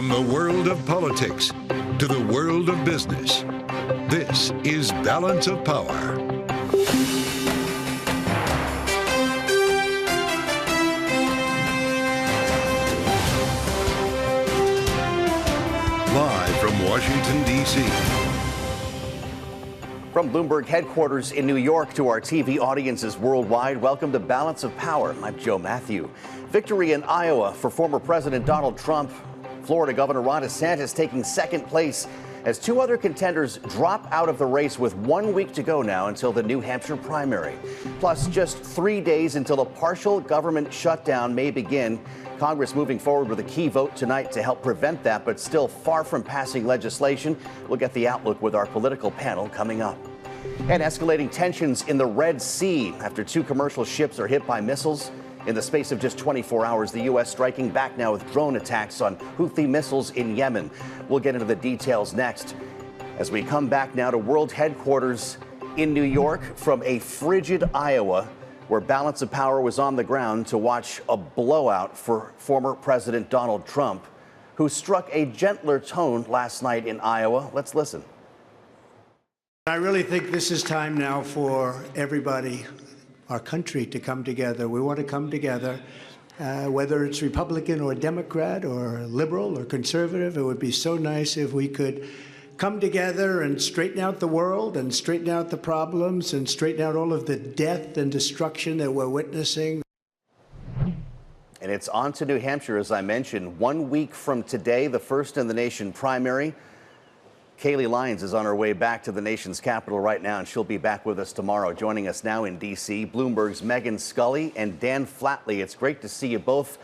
From the world of politics to the world of business, this is Balance of Power. Live from Washington, D.C. From Bloomberg headquarters in New York to our TV audiences worldwide, welcome to Balance of Power. I'm Joe Matthew. Victory in Iowa for former President Donald Trump. Florida Governor Ron DeSantis taking second place as two other contenders drop out of the race with 1 week to go now until the New Hampshire primary. Plus, just 3 days until a partial government shutdown may begin. Congress moving forward with a key vote tonight to help prevent that, but still far from passing legislation. We'll get the outlook with our political panel coming up. And escalating tensions in the Red Sea after two commercial ships are hit by missiles. In the space of just 24 hours, the U.S. striking back now with drone attacks on Houthi missiles in Yemen. We'll get into the details next. As we come back now to world headquarters in New York from a frigid Iowa, where Balance of Power was on the ground to watch a blowout for former President Donald Trump, who struck a gentler tone last night in Iowa. Let's listen. I really think this is time now for everybody, our country, to come together. We want to come together, whether it's Republican or Democrat or liberal or conservative. It would be so nice if we could come together and straighten out the world and straighten out the problems and straighten out all of the death and destruction that we're witnessing. And it's on to New Hampshire, as I mentioned. 1 week from today, the first in the nation primary. Kaylee Lyons is on her way back to the nation's capital right now, and she'll be back with us tomorrow. Joining us now in D.C., Bloomberg's Megan Scully and Dan Flatley. It's great to see you both.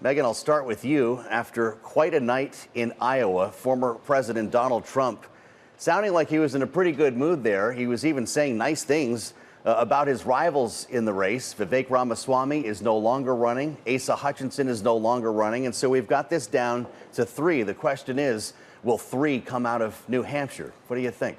Megan, I'll start with you. After quite a night in Iowa, former President Donald Trump sounding like he was in a pretty good mood there. He was even saying nice things about his rivals in the race. Vivek Ramaswamy is no longer running. Asa Hutchinson is no longer running. And so we've got this down to three. The question is, will three come out of New Hampshire? What do you think?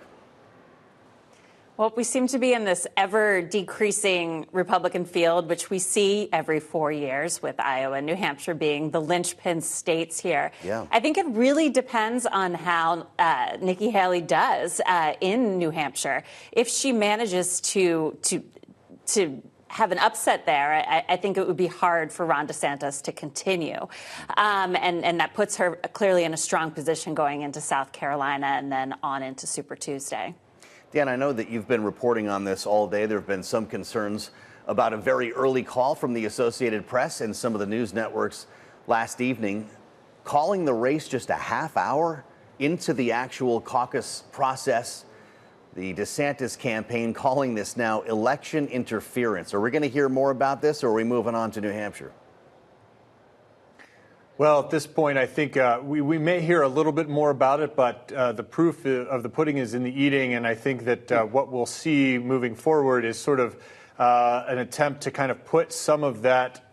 Well, we seem to be in this ever-decreasing Republican field, which we see every 4 years, with Iowa and New Hampshire being the linchpin states here. Yeah. I think it really depends on how Nikki Haley does in New Hampshire. If she manages to have an upset there, I think it would be hard for Ron DeSantis to continue. And that puts her clearly in a strong position going into South Carolina and then on into Super Tuesday. Dan, I know that you've been reporting on this all day. There have been some concerns about a very early call from the Associated Press and some of the news networks last evening, calling the race just a half hour into the actual caucus process. The DeSantis campaign calling this now election interference. Are we going to hear more about this, or are we moving on to New Hampshire? Well, at this point, I think we may hear a little bit more about it, but the proof of the pudding is in the eating. And I think that what we'll see moving forward is sort of an attempt to kind of put some of that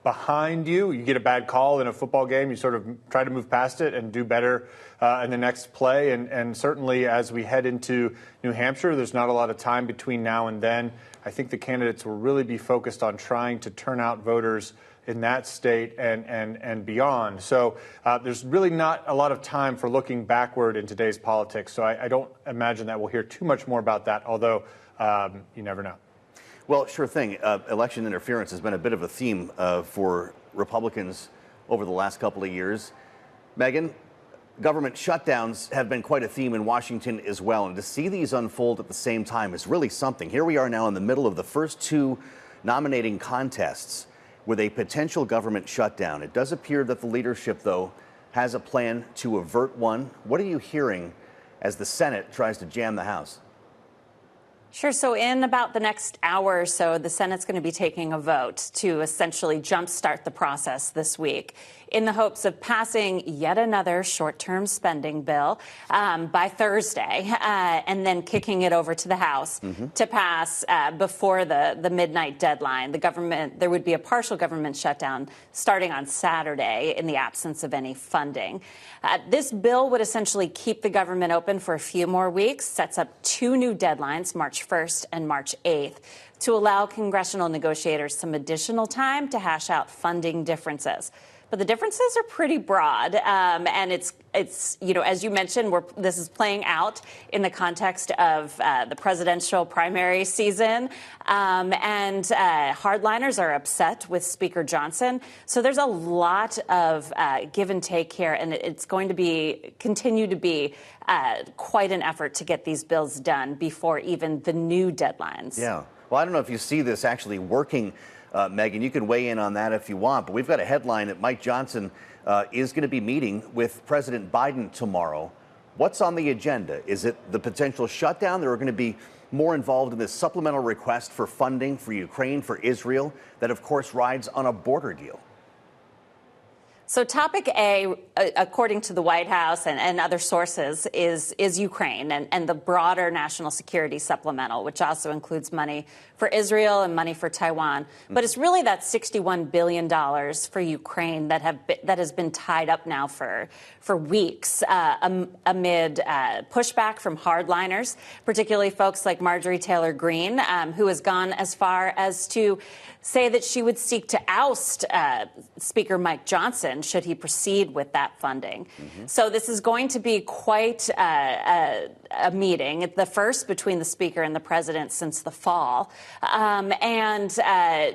behind you. You get a bad call in a football game, you sort of try to move past it and do better in the next play. And certainly as we head into New Hampshire, there's not a lot of time between now and then. I think the candidates will really be focused on trying to turn out voters in that state and beyond. So there's really not a lot of time for looking backward in today's politics. So I don't imagine that we'll hear too much more about that, although you never know. Well, sure thing. Election interference has been a bit of a theme for Republicans over the last couple of years. Megan, government shutdowns have been quite a theme in Washington as well. And to see these unfold at the same time is really something. Here we are now in the middle of the first two nominating contests with a potential government shutdown. It does appear that the leadership, though, has a plan to avert one. What are you hearing as the Senate tries to jam the House? Sure. So in about the next hour or so, the Senate's going to be taking a vote to essentially jumpstart the process this week in the hopes of passing yet another short-term spending bill by Thursday and then kicking it over to the House to pass before the midnight deadline. There would be a partial government shutdown starting on Saturday in the absence of any funding. This bill would essentially keep the government open for a few more weeks, sets up two new deadlines, March 1st and March 8th, to allow congressional negotiators some additional time to hash out funding differences. but the differences are pretty broad. And it's as you mentioned, this is playing out in the context of the presidential primary season. And hardliners are upset with Speaker Johnson. So there's a lot of give and take here, and it's going to continue to be quite an effort to get these bills done before even the new deadlines. Yeah. Well, I don't know if you see this actually working, Megan. You can weigh in on that if you want. But we've got a headline that Mike Johnson is going to be meeting with President Biden tomorrow. What's on the agenda? Is it the potential shutdown? There are going to be more involved in this supplemental request for funding for Ukraine, for Israel, that, of course, rides on a border deal. So topic A, according to the White House and other sources, is Ukraine and the broader national security supplemental, which also includes money for Israel and money for Taiwan. But it's really that $61 billion for Ukraine that has been tied up now for weeks amid pushback from hardliners, particularly folks like Marjorie Taylor Greene, who has gone as far as to say that she would seek to oust Speaker Mike Johnson should he proceed with that funding. So this is going to be quite a meeting. It's the first between the Speaker and the President since the fall. And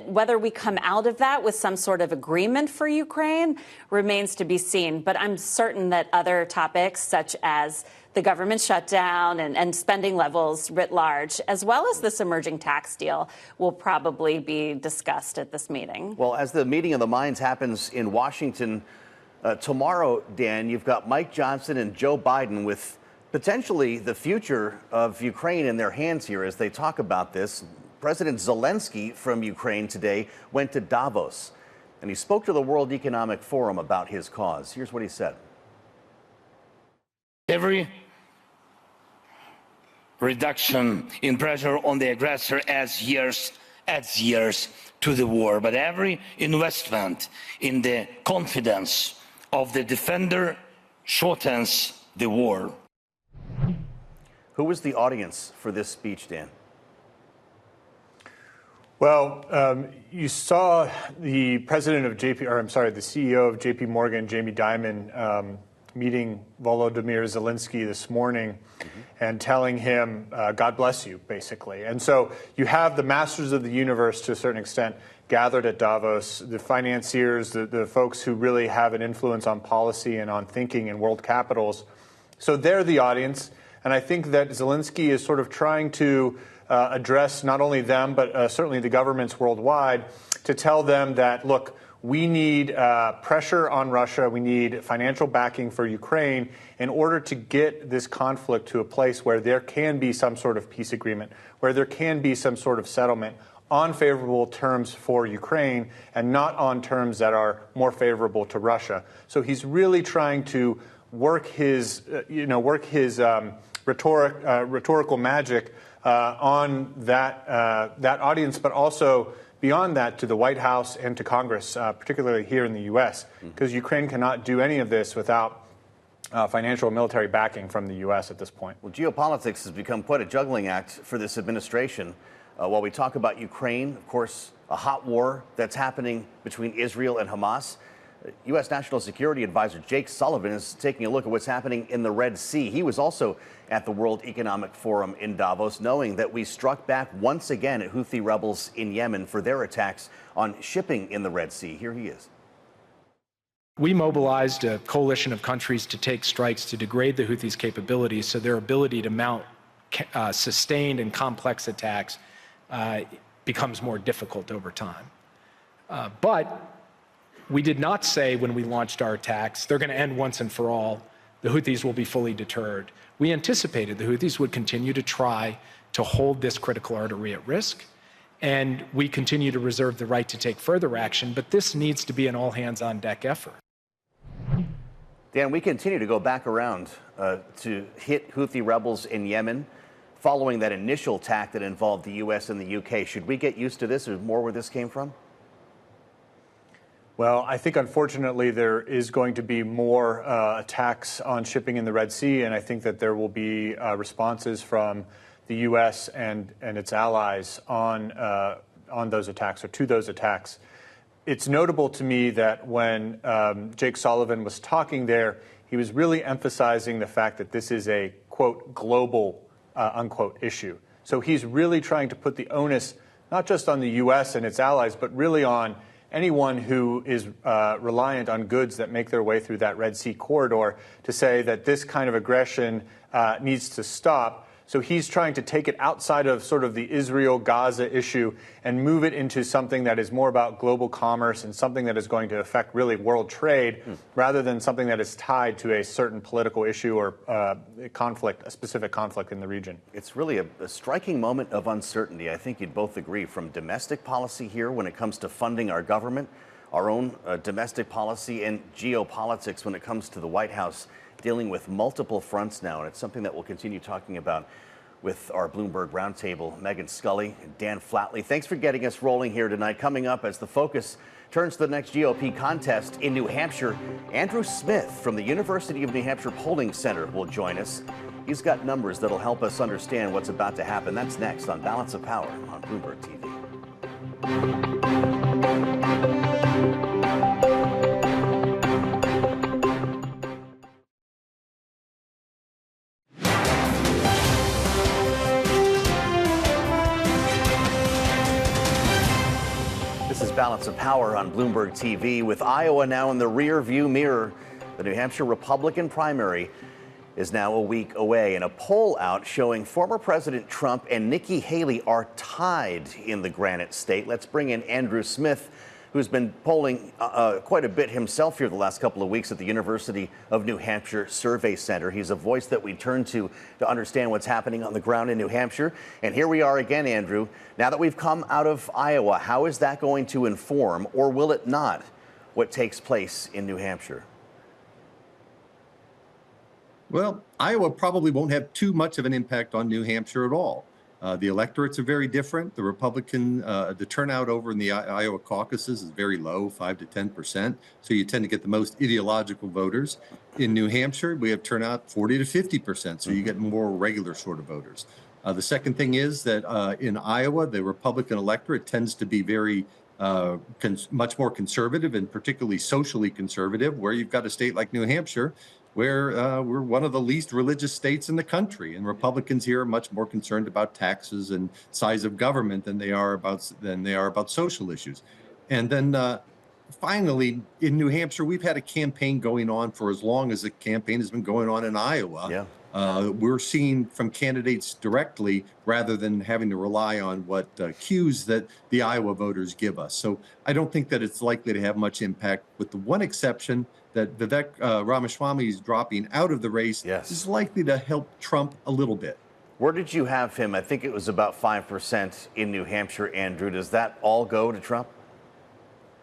whether we come out of that with some sort of agreement for Ukraine remains to be seen. But I'm certain that other topics such as the government shutdown and spending levels writ large, as well as this emerging tax deal, will probably be discussed at this meeting. Well, as the meeting of the minds happens in Washington tomorrow, Dan, you've got Mike Johnson and Joe Biden with potentially the future of Ukraine in their hands here as they talk about this. President Zelensky from Ukraine today went to Davos, and he spoke to the World Economic Forum about his cause. Here's what he said. Every reduction in pressure on the aggressor adds years to the war, but every investment in the confidence of the defender shortens the war. Who was the audience for this speech, Dan? Well, you saw the president of the CEO of JP Morgan, Jamie Dimon, meeting Volodymyr Zelensky this morning and telling him, God bless you, basically. And so you have the masters of the universe, to a certain extent, gathered at Davos, the financiers, the folks who really have an influence on policy and on thinking in world capitals. So they're the audience. And I think that Zelensky is sort of trying to address not only them, but certainly the governments worldwide, to tell them that, look, we need pressure on Russia. We need financial backing for Ukraine in order to get this conflict to a place where there can be some sort of peace agreement, where there can be some sort of settlement on favorable terms for Ukraine and not on terms that are more favorable to Russia. So he's really trying to work his rhetorical magic on that audience, but also beyond that, to the White House and to Congress, particularly here in the U.S., because Ukraine cannot do any of this without financial and military backing from the U.S. at this point. Well, geopolitics has become quite a juggling act for this administration. While we talk about Ukraine, of course, a hot war that's happening between Israel and Hamas, U.S. National Security Advisor Jake Sullivan is taking a look at what's happening in the Red Sea. He was also at the World Economic Forum in Davos, knowing that we struck back once again at Houthi rebels in Yemen for their attacks on shipping in the Red Sea. Here he is. We mobilized a coalition of countries to take strikes to degrade the Houthis' capabilities so their ability to mount sustained and complex attacks becomes more difficult over time. But we did not say when we launched our attacks, they're going to end once and for all. The Houthis will be fully deterred. We anticipated the Houthis would continue to try to hold this critical artery at risk, and we continue to reserve the right to take further action, but this needs to be an all-hands-on-deck effort. Dan, we continue to go back around to hit Houthi rebels in Yemen following that initial attack that involved the U.S. and the U.K. Should we get used to this or more where this came from? Well, I think, unfortunately, there is going to be more attacks on shipping in the Red Sea, and I think that there will be responses from the U.S. and its allies on those attacks or to those attacks. it's notable to me that when Jake Sullivan was talking there, he was really emphasizing the fact that this is a, quote, global, unquote, issue. So he's really trying to put the onus not just on the U.S. and its allies, but really on anyone who is reliant on goods that make their way through that Red Sea corridor to say that this kind of aggression needs to stop. So he's trying to take it outside of sort of the Israel-Gaza issue and move it into something that is more about global commerce and something that is going to affect really world trade rather than something that is tied to a certain political issue or conflict, a specific conflict in the region. It's really a striking moment of uncertainty. I think you'd both agree, from domestic policy here when it comes to funding our government, our own domestic policy, and geopolitics when it comes to the White House dealing with multiple fronts now. And it's something that we'll continue talking about with our Bloomberg Roundtable, Megan Scully and Dan Flatley. Thanks for getting us rolling here tonight. Coming up, as the focus turns to the next GOP contest in New Hampshire, Andrew Smith from the University of New Hampshire Polling Center will join us. He's got numbers that'll help us understand what's about to happen. That's next on Balance of Power on Bloomberg TV. Balance of Power on Bloomberg TV. With Iowa now in the rear view mirror, the New Hampshire Republican primary is now a week away, and a poll out showing former President Trump and Nikki Haley are tied in the Granite State. Let's bring in Andrew Smith, who's been polling quite a bit himself here the last couple of weeks at the University of New Hampshire Survey Center. He's a voice that we turn to understand what's happening on the ground in New Hampshire. And here we are again, Andrew. Now that we've come out of Iowa, how is that going to inform, or will it not, what takes place in New Hampshire? Well, Iowa probably won't have too much of an impact on New Hampshire at all. The electorates are very different. The the turnout over in the Iowa caucuses is very low, 5 to 10%. So you tend to get the most ideological voters. In New Hampshire, we have turnout 40 to 50%. So you get more regular sort of voters. The second thing is that in Iowa, the Republican electorate tends to be very much more conservative, and particularly socially conservative, where you've got a state like New Hampshire, where we're one of the least religious states in the country, and Republicans here are much more concerned about taxes and size of government than they are about social issues. And then finally, in New Hampshire, we've had a campaign going on for as long as the campaign has been going on in Iowa. Yeah. We're seeing from candidates directly rather than having to rely on what cues that the Iowa voters give us. So I don't think that it's likely to have much impact, with the one exception that Vivek Ramaswamy's dropping out of the race is likely to help Trump a little bit. Where did you have him? I think it was about 5% in New Hampshire, Andrew. Does that all go to Trump?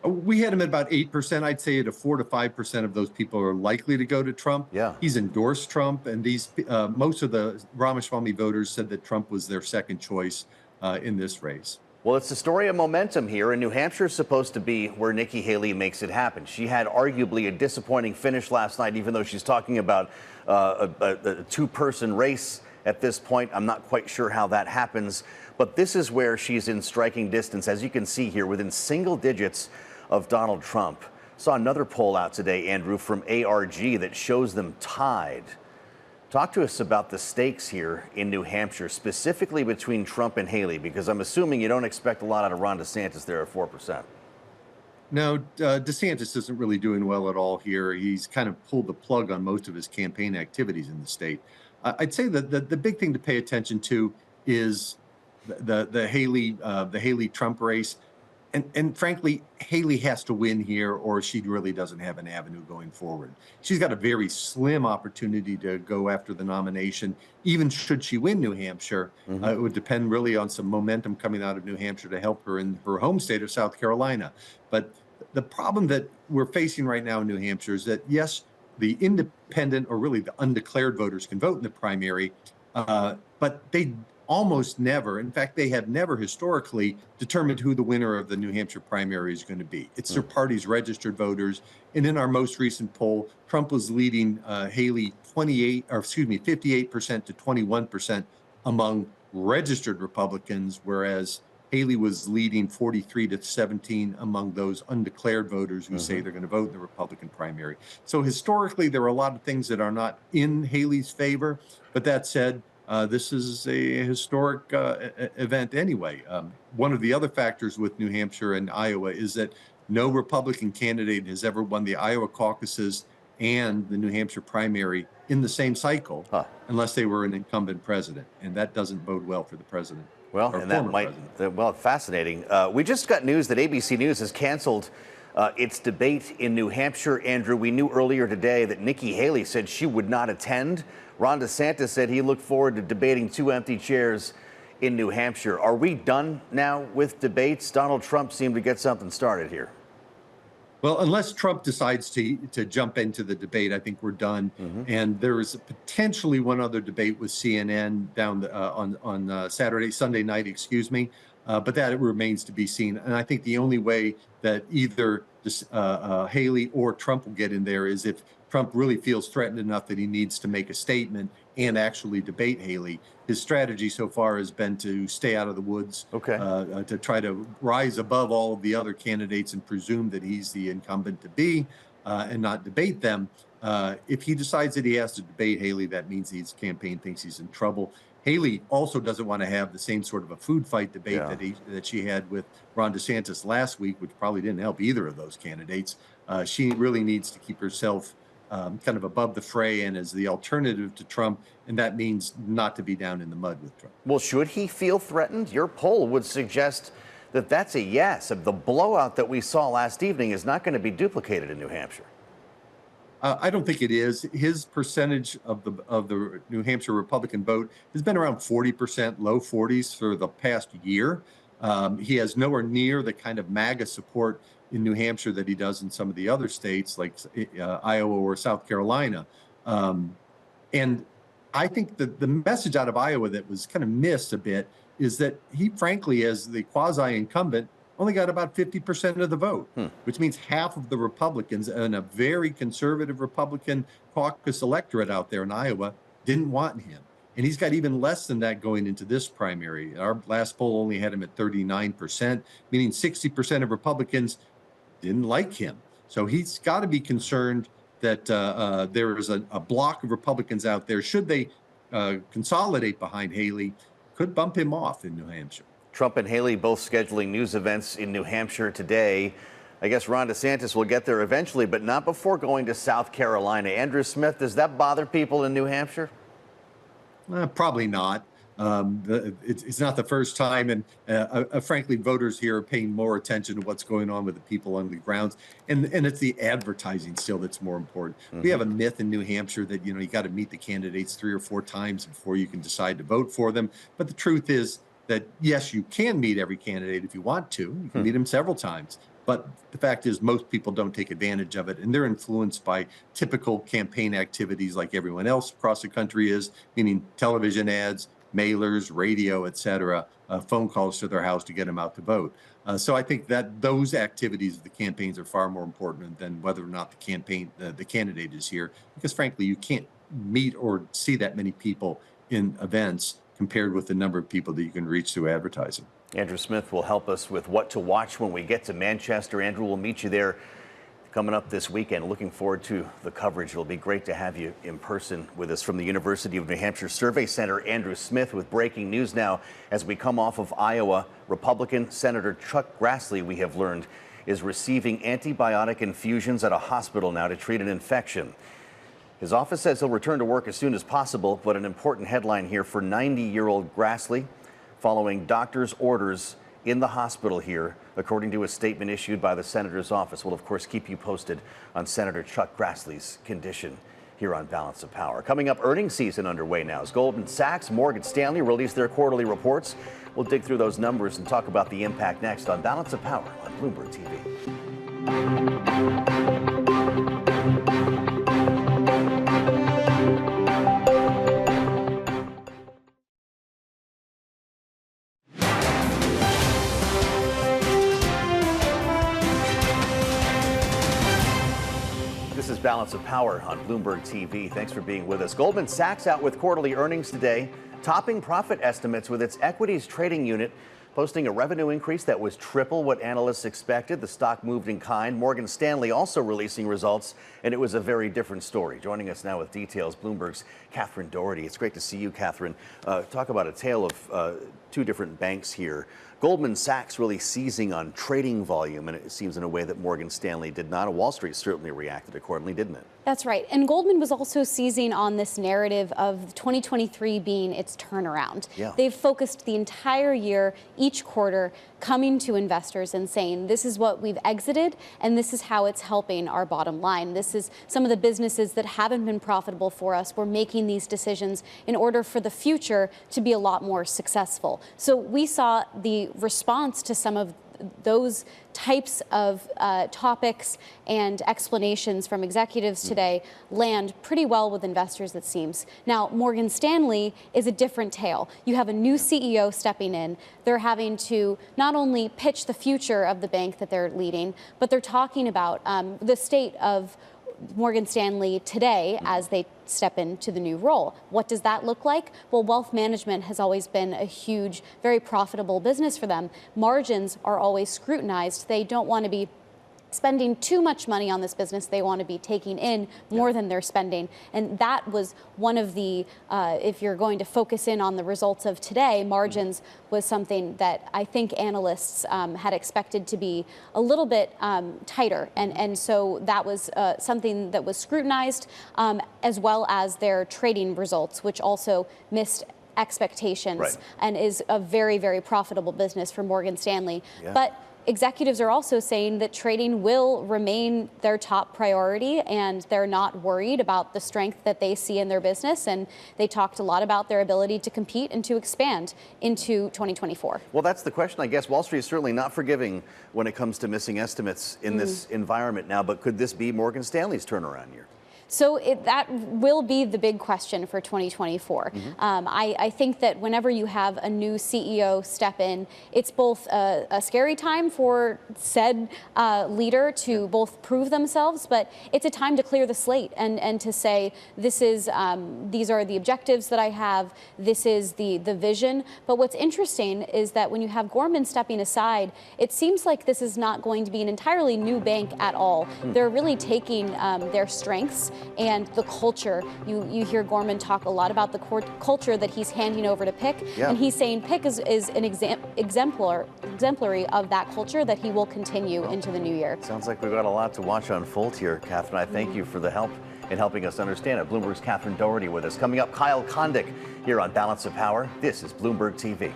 We had him at about 8%. I'd say at 4 to 5% of those people are likely to go to Trump. Yeah. He's endorsed Trump, and most of the Ramaswamy voters said that Trump was their second choice in this race. Well, it's a story of momentum here, and New Hampshire is supposed to be where Nikki Haley makes it happen. She had arguably a disappointing finish last night, even though she's talking about a two-person race at this point. I'm not quite sure how that happens, but this is where she's in striking distance, as you can see here, within single digits of Donald Trump. Saw another poll out today, Andrew, from ARG that shows them tied. Talk to us about the stakes here in New Hampshire, specifically between Trump and Haley, because I'm assuming you don't expect a lot out of Ron DeSantis there at 4%. No, DeSantis isn't really doing well at all here. He's kind of pulled the plug on most of his campaign activities in the state. I'd say that the big thing to pay attention to is the Haley Trump race. And frankly, Haley has to win here, or she really doesn't have an avenue going forward. She's got a very slim opportunity to go after the nomination, even should she win New Hampshire. It would depend really on some momentum coming out of New Hampshire to help her in her home state of South Carolina. But the problem that we're facing right now in New Hampshire is that, yes, the independent, or really the undeclared voters, can vote in the primary, but they almost never, in fact, they have never historically determined who the winner of the New Hampshire primary is going to be. It's their party's registered voters. And in our most recent poll, Trump was leading Haley 58% to 21% among registered Republicans, whereas Haley was leading 43-17 among those undeclared voters who say they're going to vote in the Republican primary. So historically, there are a lot of things that are not in Haley's favor. But that said, this is a historic event anyway. One of the other factors with New Hampshire and Iowa is that no Republican candidate has ever won the Iowa caucuses and the New Hampshire primary in the same cycle, unless they were an incumbent president. And that doesn't bode well for the president. Well, and that might, well, fascinating. We just got news that ABC News has canceled its debate in New Hampshire. Andrew, we knew earlier today that Nikki Haley said she would not attend. Ron DeSantis said he looked forward to debating 2 empty chairs in New Hampshire. Are we done now with debates? Donald Trump seemed to get something started here. Well, unless Trump decides to jump into the debate, I think we're done. And there is potentially one other debate with CNN down on Sunday night, excuse me. But that remains to be seen. And I think the only way that either Haley or Trump will get in there is if Trump really feels threatened enough that he needs to make a statement and actually debate Haley. His strategy so far has been to stay out of the woods, to try to rise above all of the other candidates and presume that he's the incumbent to be and not debate them. If he decides that he has to debate Haley, that means his campaign thinks he's in trouble. Haley also doesn't want to have the same sort of a food fight debate that she had with Ron DeSantis last week, which probably didn't help either of those candidates. She really needs to keep herself kind of above the fray and as the alternative to Trump, and that means not to be down in the mud with Trump. Well, should he feel threatened? Your poll would suggest that that's a yes. The blowout that we saw last evening is not going to be duplicated in New Hampshire. I don't think it is. His percentage of the New Hampshire Republican vote has been around 40%, low 40s for the past year. He has nowhere near the kind of MAGA support in New Hampshire that he does in some of the other states like Iowa or South Carolina. And I think that the message out of Iowa that was kind of missed a bit is that he, frankly, as the quasi-incumbent, only got about 50% of the vote, which means half of the Republicans and a very conservative Republican caucus electorate out there in Iowa didn't want him. And he's got even less than that going into this primary. Our last poll only had him at 39%, meaning 60% of Republicans didn't like him. So he's got to be concerned that there is a block of Republicans out there, should they consolidate behind Haley, could bump him off in New Hampshire. Trump and Haley both scheduling news events in New Hampshire today. I guess Ron DeSantis will get there eventually, but not before going to South Carolina. Andrew Smith, does that bother people in New Hampshire? Probably not. It's not the first time, and frankly, voters here are paying more attention to what's going on with the people on the grounds, and it's the advertising still that's more important. We have a myth in New Hampshire that you got to meet the candidates 3 or 4 times before you can decide to vote for them. But the truth is that yes, you can meet every candidate if you want to. You can meet them several times. But the fact is, most people don't take advantage of it, and they're influenced by typical campaign activities like everyone else across the country is, meaning television ads, mailers, radio, et cetera, phone calls to their house to get them out to vote. So I think that those activities of the campaigns are far more important than whether or not the candidate is here, because frankly, you can't meet or see that many people in events compared with the number of people that you can reach through advertising. Andrew Smith will help us with what to watch when we get to Manchester. Andrew, will meet you there coming up this weekend. Looking forward to the coverage. It'll be great to have you in person with us from the University of New Hampshire Survey Center. Andrew Smith with breaking news now as we come off of Iowa. Republican Senator Chuck Grassley, we have learned, is receiving antibiotic infusions at a hospital now to treat an infection. His office says he'll return to work as soon as possible, but an important headline here for 90-year-old Grassley following doctor's orders in the hospital here, according to a statement issued by the senator's office. We'll, of course, keep you posted on Senator Chuck Grassley's condition here on Balance of Power. Coming up, earnings season underway now. As Goldman Sachs, Morgan Stanley release their quarterly reports. We'll dig through those numbers and talk about the impact next on Balance of Power on Bloomberg TV. This is Balance of Power on Bloomberg TV. Thanks for being with us. Goldman Sachs out with quarterly earnings today, topping profit estimates with its equities trading unit posting a revenue increase that was triple what analysts expected. The stock moved in kind. Morgan Stanley also releasing results, and it was a very different story. Joining us now with details, Bloomberg's Catherine Doherty. It's great to see you, Catherine. Talk about a tale of two different banks here. Goldman Sachs really seizing on trading volume, and it seems in a way that Morgan Stanley did not. Wall Street certainly reacted accordingly, didn't it? That's right. And Goldman was also seizing on this narrative of 2023 being its turnaround. Yeah. They've focused the entire year, each quarter, coming to investors and saying, this is what we've exited, and this is how it's helping our bottom line. This is some of the businesses that haven't been profitable for us. We're making these decisions in order for the future to be a lot more successful. So we saw the response to some of those types of topics and explanations from executives today land pretty well with investors, it seems. Now, Morgan Stanley is a different tale. You have a new CEO stepping in. They're having to not only pitch the future of the bank that they're leading, but they're talking about the state of Morgan Stanley today as they step into the new role. What does that look like? Well, wealth management has always been a huge, very profitable business for them. Margins are always scrutinized. They don't want to be spending too much money on this business. They want to be taking in more than they're spending. And that was one of the, if you're going to focus in on the results of today, margins was something that I think analysts had expected to be a little bit tighter. And so that was something that was scrutinized, as well as their trading results, which also missed expectations, right, and is a very, very profitable business for Morgan Stanley. Yeah. But executives are also saying that trading will remain their top priority, and they're not worried about the strength that they see in their business. And they talked a lot about their ability to compete and to expand into 2024. Well, that's the question. I guess Wall Street is certainly not forgiving when it comes to missing estimates in this environment now. But could this be Morgan Stanley's turnaround year? So that will be the big question for 2024. I think that whenever you have a new CEO step in, it's both a scary time for said leader to both prove themselves, but it's a time to clear the slate and to say, this is these are the objectives that I have, this is the vision. But what's interesting is that when you have Gorman stepping aside, it seems like this is not going to be an entirely new bank at all. They're really taking their strengths and the culture. You hear Gorman talk a lot about the culture that he's handing over to Pick, and he's saying Pick is an exemplary of that culture that he will continue into the new year. Sounds like we've got a lot to watch unfold here, Catherine. I thank you for the help in helping us understand it. Bloomberg's Catherine Doherty with us. Coming up, Kyle Kondik here on Balance of Power. This is Bloomberg TV.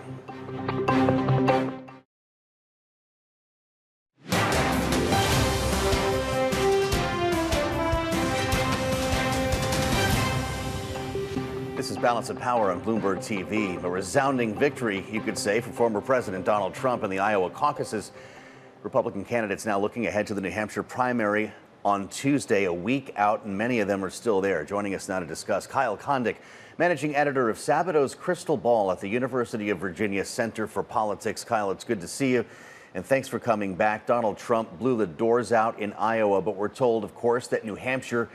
This is Balance of Power on Bloomberg TV. A resounding victory, you could say, for former President Donald Trump in the Iowa caucuses. Republican candidates now looking ahead to the New Hampshire primary on Tuesday, a week out, and many of them are still there. Joining us now to discuss, Kyle Kondik, managing editor of Sabato's Crystal Ball at the University of Virginia Center for Politics. Kyle, it's good to see you, and thanks for coming back. Donald Trump blew the doors out in Iowa, but we're told, of course, that New Hampshire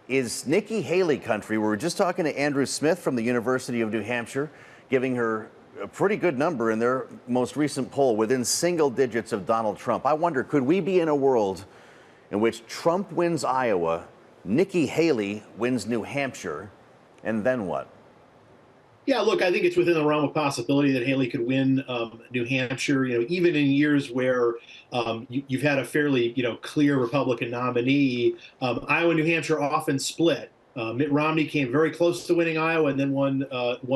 is Nikki Haley country. We were just talking to Andrew Smith from the University of New Hampshire, giving her a pretty good number in their most recent poll, within single digits of Donald Trump. I wonder, could we be in a world in which Trump wins Iowa, Nikki Haley wins New Hampshire, and then what? Yeah, look, I think it's within the realm of possibility that Haley could win New Hampshire. You know, even in years where you've had a fairly, clear Republican nominee, Iowa and New Hampshire often split. Mitt Romney came very close to winning Iowa and then won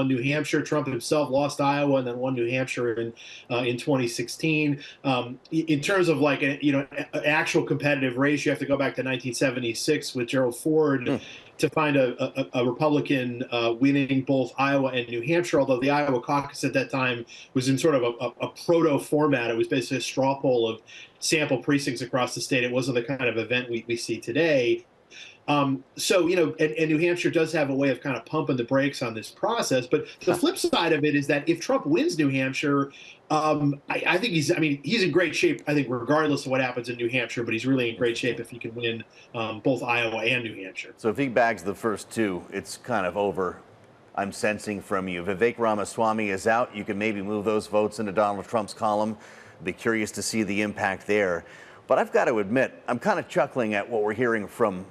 New Hampshire. Trump himself lost Iowa and then won New Hampshire in 2016. In terms of like an actual competitive race, you have to go back to 1976 with Gerald Ford to find a Republican winning both Iowa and New Hampshire, although the Iowa caucus at that time was in sort of a proto format. It was basically a straw poll of sample precincts across the state. It wasn't the kind of event we see today. So, and New Hampshire does have a way of kind of pumping the brakes on this process. But the flip side of it is that if Trump wins New Hampshire, I think he's in great shape, I think, regardless of what happens in New Hampshire, but he's really in great shape if he can win both Iowa and New Hampshire. So if he bags the first two, it's kind of over. I'm sensing from you. Vivek Ramaswamy is out. You can maybe move those votes into Donald Trump's column. Be curious to see the impact there. But I've got to admit, I'm kind of chuckling at what we're hearing from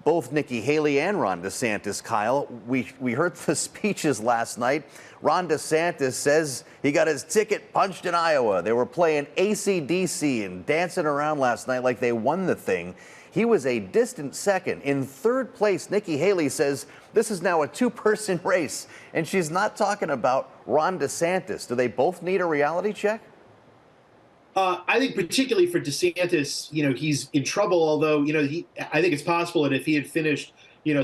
both Nikki Haley and Ron DeSantis, Kyle. We heard the speeches last night. Ron DeSantis says he got his ticket punched in Iowa. They were playing AC/DC and dancing around last night like they won the thing. He was a distant second. In third place, Nikki Haley says this is now a two-person race, and she's not talking about Ron DeSantis. Do they both need a reality check? I think particularly for DeSantis, he's in trouble, although, I think it's possible that if he had finished,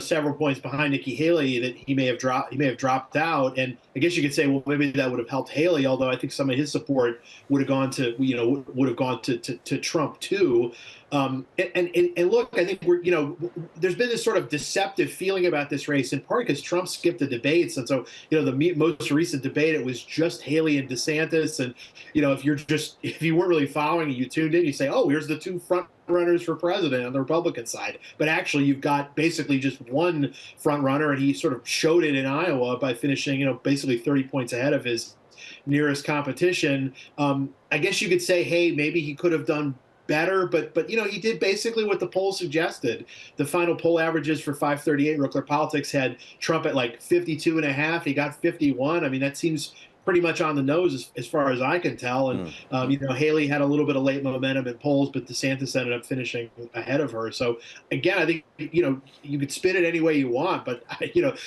several points behind Nikki Haley, that he may have dropped out. And I guess you could say, well, maybe that would have helped Haley, although I think some of his support would have gone to Trump too. And look, I think there's been this sort of deceptive feeling about this race, in part because Trump skipped the debates. And so, the most recent debate, it was just Haley and DeSantis. And, if you weren't really following and you tuned in, you say, oh, here's the two front runners for president on the Republican side. But actually, you've got basically just one front runner, and he sort of showed it in Iowa by finishing, basically 30 points ahead of his nearest competition. I guess you could say, hey, maybe he could have done better, but he did basically what the poll suggested. The final poll averages for 538 Rookler Politics had Trump at like 52.5. He got 51. I mean, that seems pretty much on the nose as far as I can tell. And, Haley had a little bit of late momentum in polls, but DeSantis ended up finishing ahead of her. So, again, I think, you could spin it any way you want, but,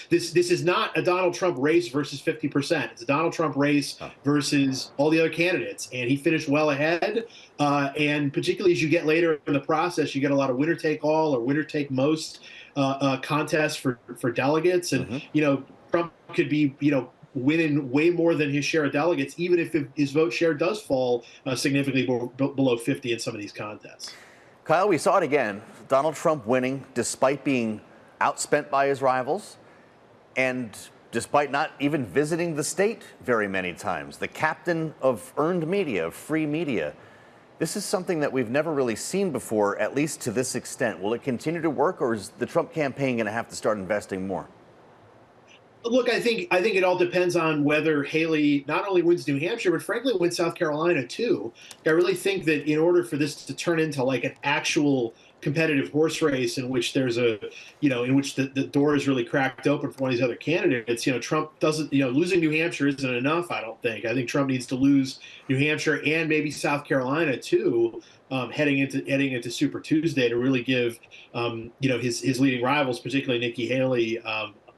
this is not a Donald Trump race versus 50%. It's a Donald Trump race versus all the other candidates. And he finished well ahead. And particularly as you get later in the process, you get a lot of winner-take-all or winner-take-most contests for delegates. And, Trump could be, winning way more than his share of delegates, even if his vote share does fall significantly below 50 in some of these contests. Kyle, we saw it again. Donald Trump winning despite being outspent by his rivals and despite not even visiting the state very many times. The captain of earned media, of free media. This is something that we've never really seen before, at least to this extent. Will it continue to work, or is the Trump campaign going to have to start investing more? Look, I think it all depends on whether Haley not only wins New Hampshire, but frankly wins South Carolina too. I really think that in order for this to turn into like an actual competitive horse race in which there's in which the door is really cracked open for one of these other candidates, Trump doesn't, losing New Hampshire isn't enough, I don't think. I think Trump needs to lose New Hampshire and maybe South Carolina too, heading into Super Tuesday to really give, his leading rivals, particularly Nikki Haley,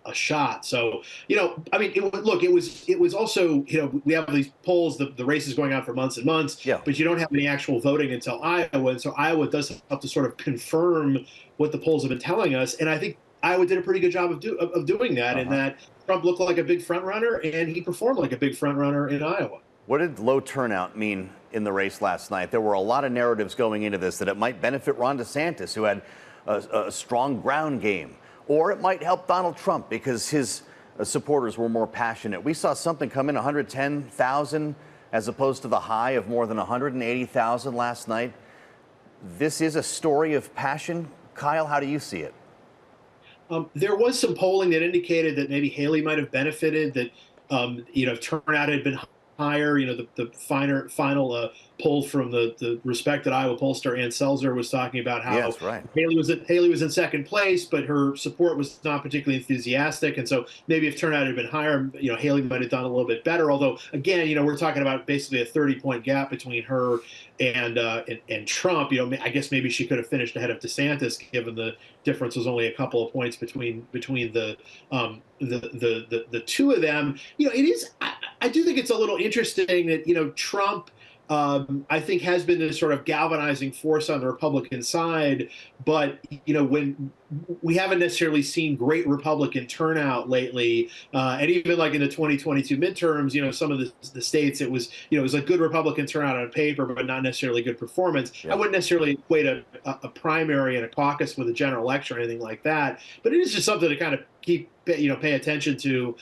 a shot. So, it was also, we have these polls, the race is going on for months and months, but you don't have any actual voting until Iowa. And so Iowa does have to sort of confirm what the polls have been telling us. And I think Iowa did a pretty good job of doing that, in that Trump looked like a big front runner and he performed like a big front runner in Iowa. What did low turnout mean in the race last night? There were a lot of narratives going into this that it might benefit Ron DeSantis, who had a strong ground game. Or it might help Donald Trump because his supporters were more passionate. We saw something come in 110,000 as opposed to the high of more than 180,000 last night. This is a story of passion. Kyle, how do you see it? There was some polling that indicated that maybe Haley might have benefited, that turnout had been higher. The final poll from the respected Iowa pollster Ann Selzer was talking about how Haley was in second place, but her support was not particularly enthusiastic, and so maybe if turnout had been higher, Haley might have done a little bit better. Although again, we're talking about basically a 30-point gap between her and Trump. I guess maybe she could have finished ahead of DeSantis, given the difference was only a couple of points between the two of them. It is. I do think it's a little interesting that Trump, I think, has been this sort of galvanizing force on the Republican side, but when we haven't necessarily seen great Republican turnout lately, and even like in the 2022 midterms, some of the states it was a good Republican turnout on paper, but not necessarily good performance. I wouldn't necessarily equate a primary and a caucus with a general election or anything like that, but it is just something to kind of pay attention to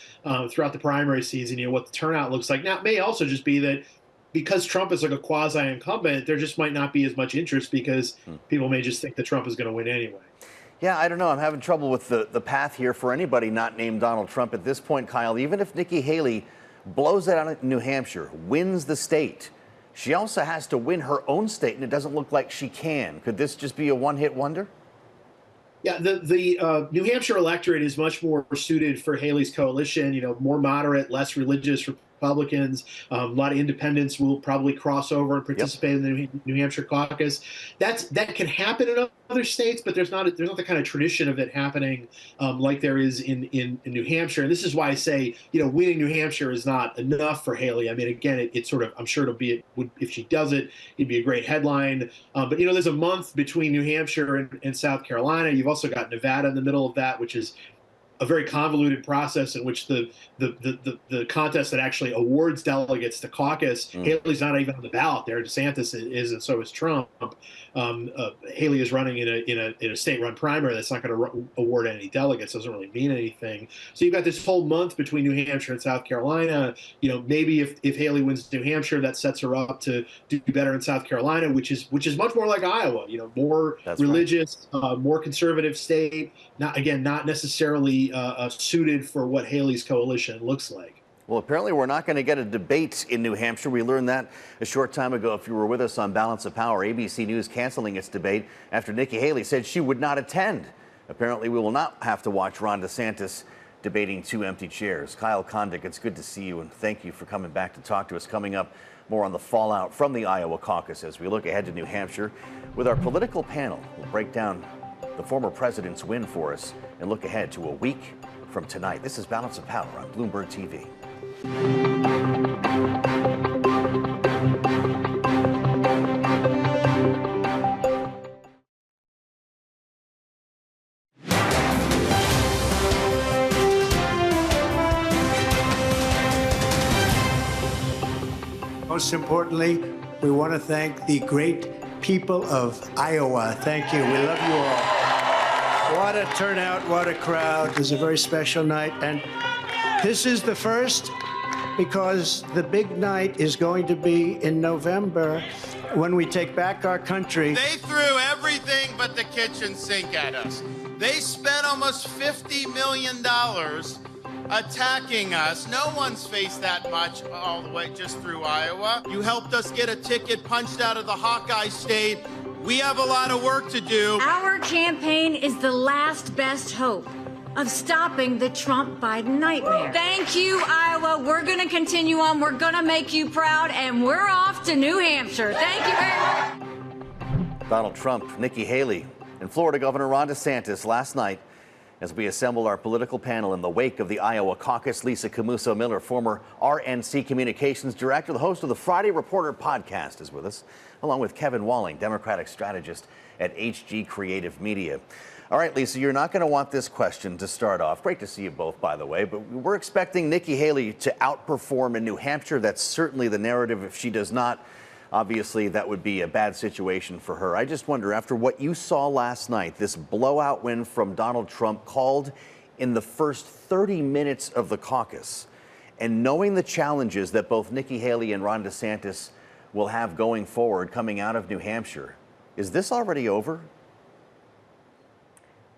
throughout the primary season. What the turnout looks like. Now, it may also just be that because Trump is like a quasi-incumbent, there just might not be as much interest because people may just think that Trump is going to win anyway. Yeah, I don't know. I'm having trouble with the path here for anybody not named Donald Trump at this point, Kyle. Even if Nikki Haley blows it out in New Hampshire, wins the state, she also has to win her own state, and it doesn't look like she can. Could this just be a one-hit wonder? Yeah, the New Hampshire electorate is much more suited for Haley's coalition. You know, more moderate, less religious Republicans. A lot of independents will probably cross over and participate in the New Hampshire caucus. That can happen in other states, but there's not the kind of tradition of it happening like there is in New Hampshire. And this is why I say, you know, winning New Hampshire is not enough for Haley. I mean, again, it's sort of, I'm sure if she does it, it'd be a great headline. But you know, there's a month between New Hampshire and South Carolina. You've also got Nevada in the middle of that, which is a very convoluted process in which the contest that actually awards delegates to caucus, Haley's not even on the ballot there. DeSantis is, and so is Trump. Haley is running in a state-run primary that's not going to award any delegates. Doesn't really mean anything. So you've got this whole month between New Hampshire and South Carolina. You know, maybe if Haley wins New Hampshire, that sets her up to do better in South Carolina, which is much more like Iowa. You know, more religious, more conservative state. Not necessarily suited for what Haley's coalition looks like. Well, apparently we're not going to get a debate in New Hampshire. We learned that a short time ago. If you were with us on Balance of Power, ABC News canceling its debate after Nikki Haley said she would not attend. Apparently we will not have to watch Ron DeSantis debating two empty chairs. Kyle Kondik, it's good to see you, and thank you for coming back to talk to us. Coming up, more on the fallout from the Iowa caucus as we look ahead to New Hampshire with our political panel. We'll break down the former president's win for us and look ahead to a week from tonight. This is Balance of Power on Bloomberg TV. Most importantly, we want to thank the great people of Iowa. Thank you. We love you all. What a turnout, what a crowd. It was a very special night. And this is the first, because the big night is going to be in November when we take back our country. They threw everything but the kitchen sink at us. They spent almost $50 million attacking us. No one's faced that much all the way just through Iowa. You helped us get a ticket punched out of the Hawkeye State. We have a lot of work to do. Our campaign is the last best hope of stopping the Trump-Biden nightmare. Thank you, Iowa. We're going to continue on. We're going to make you proud, and we're off to New Hampshire. Thank you very much. Donald Trump, Nikki Haley, and Florida Governor Ron DeSantis last night as we assemble our political panel in the wake of the Iowa caucus. Lisa Camuso Miller, former RNC Communications Director, the host of the Friday Reporter podcast, is with us, along with Kevin Walling, Democratic strategist at HG Creative Media. All right, Lisa, you're not going to want this question to start off. Great to see you both, by the way, but we're expecting Nikki Haley to outperform in New Hampshire. That's certainly the narrative. If she does not, obviously that would be a bad situation for her. I just wonder, after what you saw last night, this blowout win from Donald Trump called in the first 30 minutes of the caucus, and knowing the challenges that both Nikki Haley and Ron DeSantis will have going forward coming out of New Hampshire, is this already over?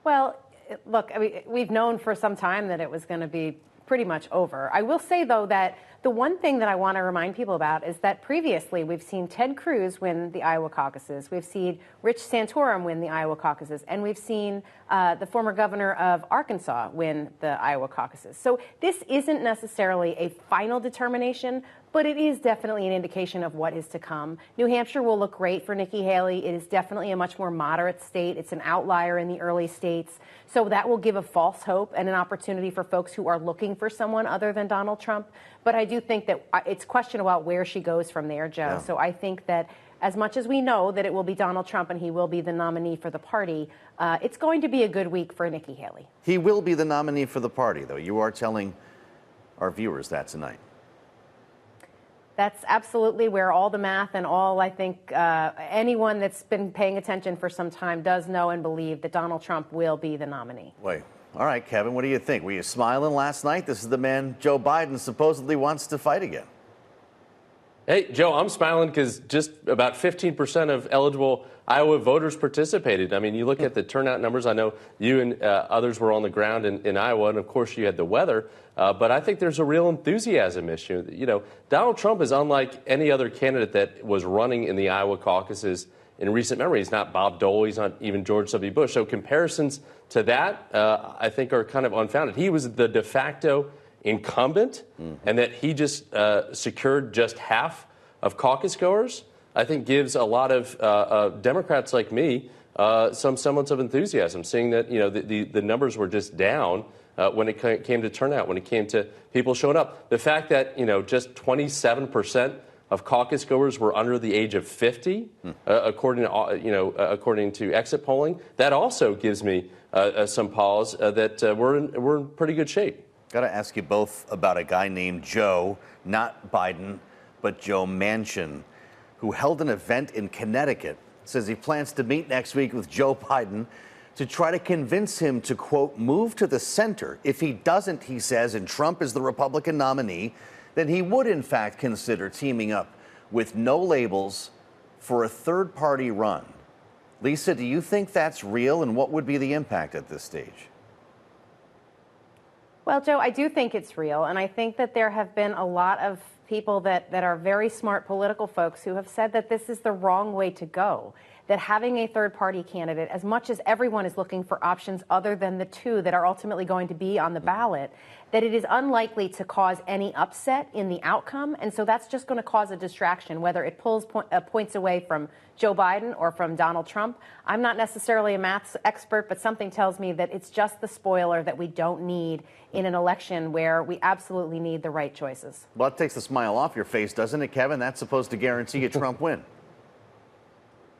Well, look, I mean, we've known for some time that it was going to be pretty much over. I will say, though, that the one thing that I want to remind people about is that previously we've seen Ted Cruz win the Iowa caucuses. We've seen Rich Santorum win the Iowa caucuses. And we've seen the former governor of Arkansas win the Iowa caucuses. So this isn't necessarily a final determination, but it is definitely an indication of what is to come. New Hampshire will look great for Nikki Haley. It is definitely a much more moderate state. It's an outlier in the early states. So that will give a false hope and an opportunity for folks who are looking for someone other than Donald Trump. But I do think that it's a question about where she goes from there, Joe. Yeah. So I think that as much as we know that it will be Donald Trump and he will be the nominee for the party, it's going to be a good week for Nikki Haley. He will be the nominee for the party, though. You are telling our viewers that tonight. That's absolutely where all the math and all, I think, anyone that's been paying attention for some time does know and believe that Donald Trump will be the nominee. Wait. All right, Kevin, what do you think? Were you smiling last night? This is the man Joe Biden supposedly wants to fight again. Hey, Joe, I'm smiling because just about 15% of eligible Iowa voters participated. I mean, you look at the turnout numbers. I know you and others were on the ground in Iowa, and of course you had the weather. But I think there's a real enthusiasm issue. You know, Donald Trump is unlike any other candidate that was running in the Iowa caucuses in recent memory. He's not Bob Dole. He's not even George W. Bush. So comparisons to that, I think, are kind of unfounded. He was the de facto incumbent, and that he just secured just half of caucus goers, I think gives a lot of Democrats like me some semblance of enthusiasm, seeing that, you know, the numbers were just down when it came to turnout, when it came to people showing up. The fact that, you know, just 27% of caucus goers were under the age of 50, according to exit polling, that also gives me some pause that we're in pretty good shape. Got to ask you both about a guy named Joe, not Biden, but Joe Manchin, who held an event in Connecticut. Says he plans to meet next week with Joe Biden to try to convince him to, quote, move to the center. If he doesn't, he says, and Trump is the Republican nominee, then he would, in fact, consider teaming up with no labels for a third-party run. Lisa, do you think that's real, and what would be the impact at this stage? Well, Joe, I do think it's real, and I think that there have been a lot of people that are very smart political folks who have said that this is the wrong way to go, that having a third-party candidate, as much as everyone is looking for options other than the two that are ultimately going to be on the ballot, that it is unlikely to cause any upset in the outcome, and so that's just going to cause a distraction, whether it pulls points away from Joe Biden or from Donald Trump. I'm not necessarily a maths expert, but something tells me that it's just the spoiler that we don't need in an election where we absolutely need the right choices. Well, that takes the smile off your face, doesn't it, Kevin? That's supposed to guarantee a Trump win.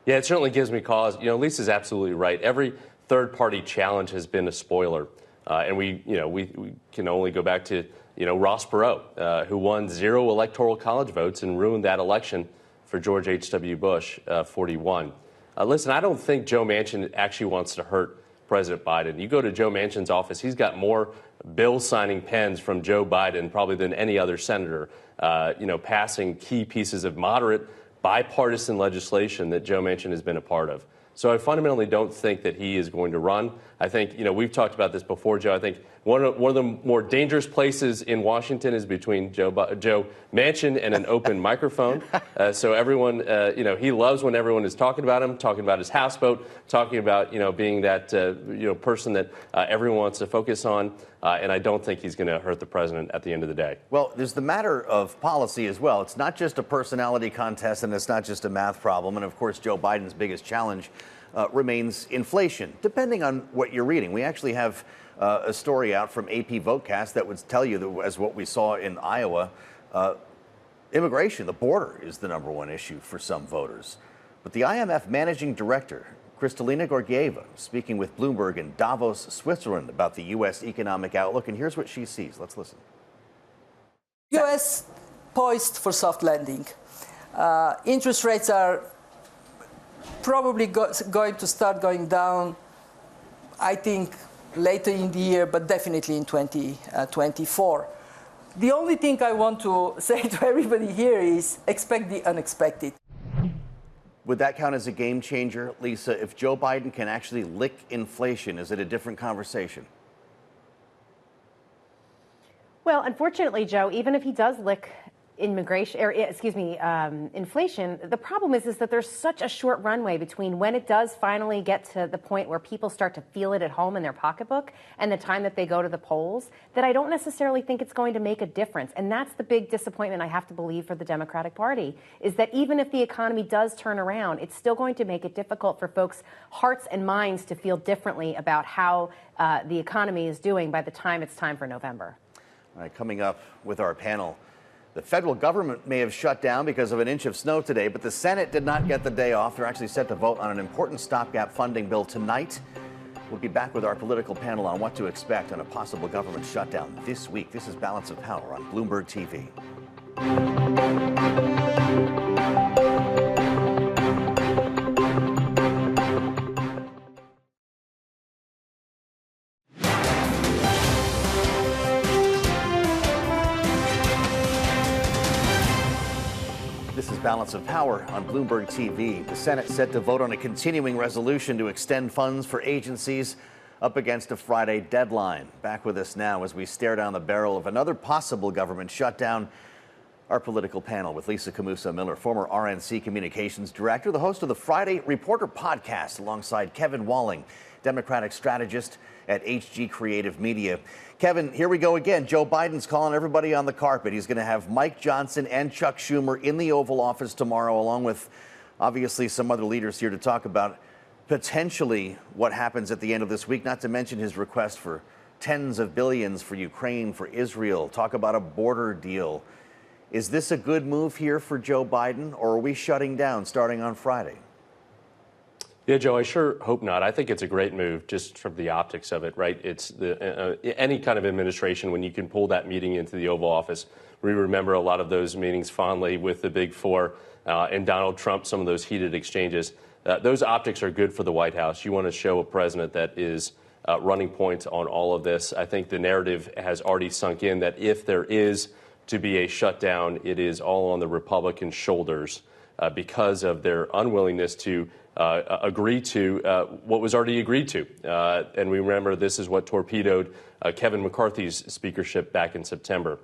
Yeah, it certainly gives me cause. You know, Lisa's absolutely right. Every third-party challenge has been a spoiler. And we can only go back to, Ross Perot, who won 0 electoral college votes and ruined that election for George H.W. Bush, 41. Listen, I don't think Joe Manchin actually wants to hurt President Biden. You go to Joe Manchin's office, he's got more bill signing pens from Joe Biden probably than any other senator, passing key pieces of moderate bipartisan legislation that Joe Manchin has been a part of. So I fundamentally don't think that he is going to run. I think, we've talked about this before, Joe. I think one of the more dangerous places in Washington is between Joe Manchin and an open microphone. So everyone, he loves when everyone is talking about him, talking about his houseboat, talking about, being that, person that everyone wants to focus on. And I don't think he's going to hurt the president at the end of the day. Well, there's the matter of policy as well. It's not just a personality contest, and it's not just a math problem. And of course, Joe Biden's biggest challenge remains inflation, depending on what you're reading. We actually have a story out from AP Votecast that would tell you that, as what we saw in Iowa, immigration, the border, is the #1 issue for some voters. But the IMF managing director, Kristalina Georgieva, speaking with Bloomberg in Davos, Switzerland, about the U.S. economic outlook, and here's what she sees. Let's listen. U.S. poised for soft landing. Interest rates are probably going to start going down, I think, later in the year, but definitely in 2024. The only thing I want to say to everybody here is expect the unexpected. Would that count as a game changer, Lisa? If Joe Biden can actually lick inflation, is it a different conversation? Well, unfortunately, Joe, even if he does lick inflation, the problem is that there's such a short runway between when it does finally get to the point where people start to feel it at home in their pocketbook and the time that they go to the polls, that I don't necessarily think it's going to make a difference. And that's the big disappointment I have to believe for the Democratic Party, is that even if the economy does turn around, it's still going to make it difficult for folks' hearts and minds to feel differently about how the economy is doing by the time it's time for November. All right, coming up with our panel. The federal government may have shut down because of an inch of snow today, but the Senate did not get the day off. They're actually set to vote on an important stopgap funding bill tonight. We'll be back with our political panel on what to expect on a possible government shutdown this week. This is Balance of Power on Bloomberg TV. Balance of Power on Bloomberg TV. The Senate set to vote on a continuing resolution to extend funds for agencies up against a Friday deadline. Back with us now as we stare down the barrel of another possible government shutdown. Our political panel with Lisa Camusa Miller, former RNC Communications Director, the host of the Friday Reporter podcast alongside Kevin Walling, Democratic strategist at HG Creative Media. Kevin, here we go again. Joe Biden's calling everybody on the carpet. He's going to have Mike Johnson and Chuck Schumer in the Oval Office tomorrow, along with obviously some other leaders here to talk about potentially what happens at the end of this week, not to mention his request for tens of billions for Ukraine, for Israel, talk about a border deal. Is this a good move here for Joe Biden, or are we shutting down starting on Friday? Yeah, Joe, I sure hope not. I think it's a great move just from the optics of it, right? It's any kind of administration when you can pull that meeting into the Oval Office. We remember a lot of those meetings fondly with the Big Four and Donald Trump, some of those heated exchanges. Those optics are good for the White House. You want to show a president that is running point on all of this. I think the narrative has already sunk in that if there is to be a shutdown, it is all on the Republican shoulders because of their unwillingness to agree to what was already agreed to. And we remember this is what torpedoed Kevin McCarthy's speakership back in September.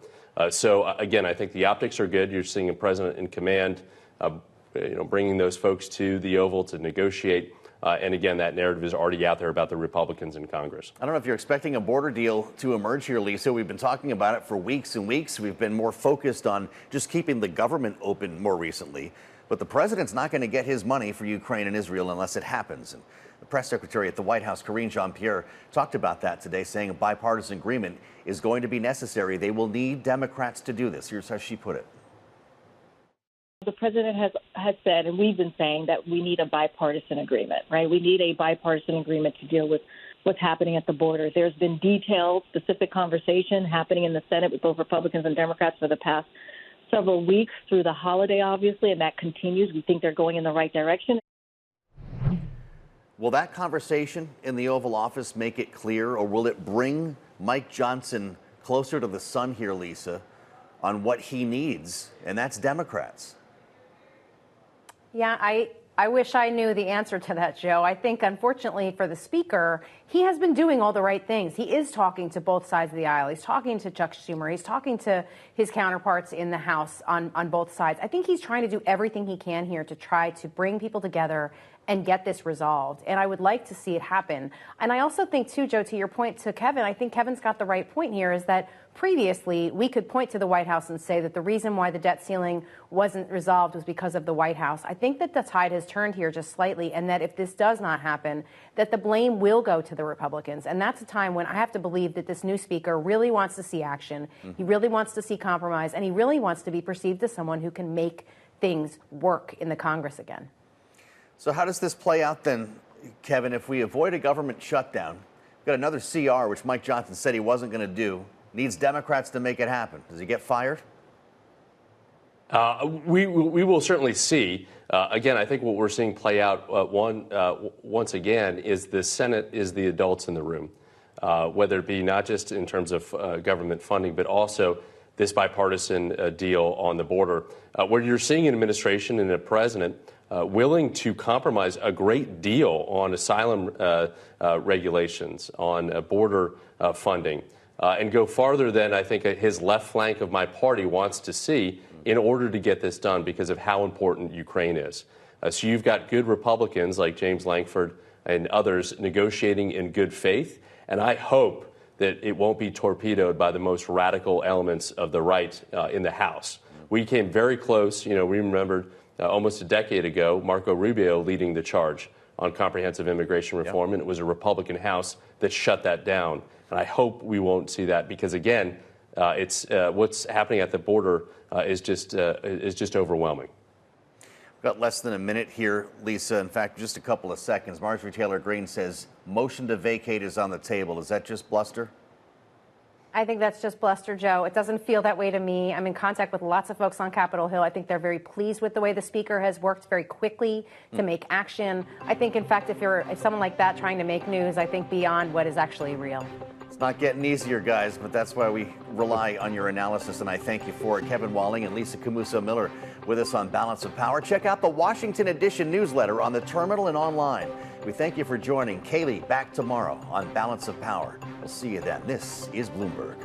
So again, I think the optics are good. You're seeing a president in command, bringing those folks to the Oval to negotiate. And again, that narrative is already out there about the Republicans in Congress. I don't know if you're expecting a border deal to emerge here, Lisa. We've been talking about it for weeks and weeks. We've been more focused on just keeping the government open more recently. But the president's not going to get his money for Ukraine and Israel unless it happens. And the press secretary at the White House, Karine Jean-Pierre, talked about that today, saying a bipartisan agreement is going to be necessary. They will need Democrats to do this. Here's how she put it. The president has said, and we've been saying, that we need a bipartisan agreement, right? We need a bipartisan agreement to deal with what's happening at the border. There's been detailed, specific conversation happening in the Senate with both Republicans and Democrats for the past several weeks through the holiday, obviously, and that continues. We think they're going in the right direction. Will that conversation in the Oval Office make it clear, or will it bring Mike Johnson closer to the sun here, Lisa, on what he needs, and that's Democrats? Yeah, I wish I knew the answer to that, Joe. I think, unfortunately, for the speaker, he has been doing all the right things. He is talking to both sides of the aisle. He's talking to Chuck Schumer. He's talking to his counterparts in the House on both sides. I think he's trying to do everything he can here to try to bring people together and get this resolved. And I would like to see it happen. And I also think, too, Joe, to your point to Kevin, I think Kevin's got the right point here, is that previously we could point to the White House and say that the reason why the debt ceiling wasn't resolved was because of the White House. I think that the tide has turned here just slightly, and that if this does not happen, that the blame will go to the Republicans. And that's a time when I have to believe that this new speaker really wants to see action. He really wants to see compromise, and he really wants to be perceived as someone who can make things work in the Congress again. So how does this play out then, Kevin? If we avoid a government shutdown, we've got another CR, which Mike Johnson said he wasn't going to do, needs Democrats to make it happen. Does he get fired? We will certainly see. Again, I think what we're seeing play out once again is the Senate is the adults in the room, whether it be not just in terms of government funding, but also this bipartisan deal on the border, where you're seeing an administration and a president willing to compromise a great deal on asylum regulations, on border funding, and go farther than I think his left flank of my party wants to see in order to get this done because of how important Ukraine is. So you've got good Republicans like James Lankford and others negotiating in good faith, and I hope that it won't be torpedoed by the most radical elements of the right in the House. We came very close. We remembered almost a decade ago, Marco Rubio leading the charge on comprehensive immigration reform, and it was a Republican House that shut that down. And I hope we won't see that because, again, it's what's happening at the border is just overwhelming. We've got less than a minute here, Lisa. In fact, just a couple of seconds. Marjorie Taylor Greene says motion to vacate is on the table. Is that just bluster? I think that's just bluster, Joe. It doesn't feel that way to me. I'm in contact with lots of folks on Capitol Hill. I think they're very pleased with the way the speaker has worked very quickly to make action. I think, in fact, if someone like that trying to make news, I think beyond what is actually real. Not getting easier, guys, but that's why we rely on your analysis, and I thank you for it. Kevin Walling and Lisa Camuso-Miller with us on Balance of Power. Check out the Washington Edition newsletter on the terminal and online. We thank you for joining. Kaylee back tomorrow on Balance of Power. We'll see you then. This is Bloomberg.